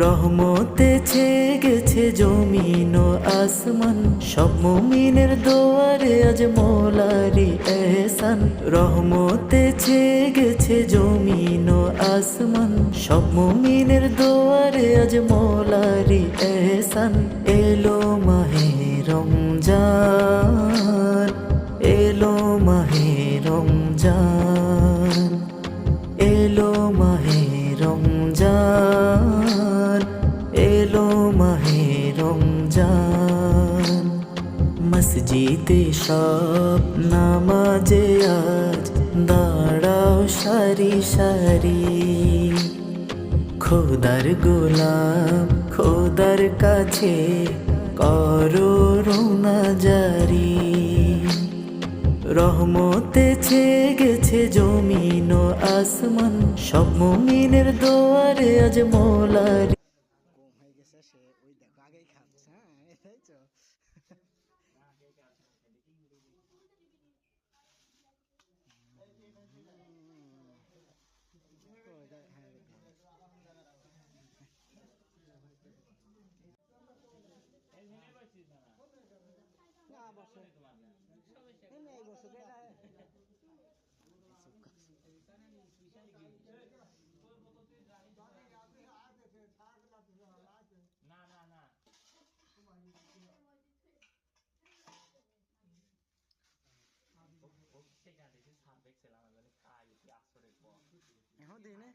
রহমতে ছেয়ে গেছে জমিন ও আসমান, সব মুমিনের দোয়ারে আজ মৌলারি এহসান। রহমতে ছেয়ে গেছে জমিন ও আসমান, সব মুমিনের দোয়ারে আজ মৌলারি এহসান। এলো মাহে রমজান, এলো মাহে রমজান, এলো মাহে রমজান, এলো মাহে রমজান। মসজিদে সব নামাজে আজ দাঁড়াও সারি সারি, খোদার গোলাম খোদার কাছে করো রোনা জারি। রহমতে ছেয়ে গেছে জমিন ও আসমান, সব মুমিনের দোয়ারে আজ মৌলারি। কম হয়ে গেছে সে ওই দেখো আগেই খাচ্ছে। হ্যাঁ এটাই তো এখন দিই না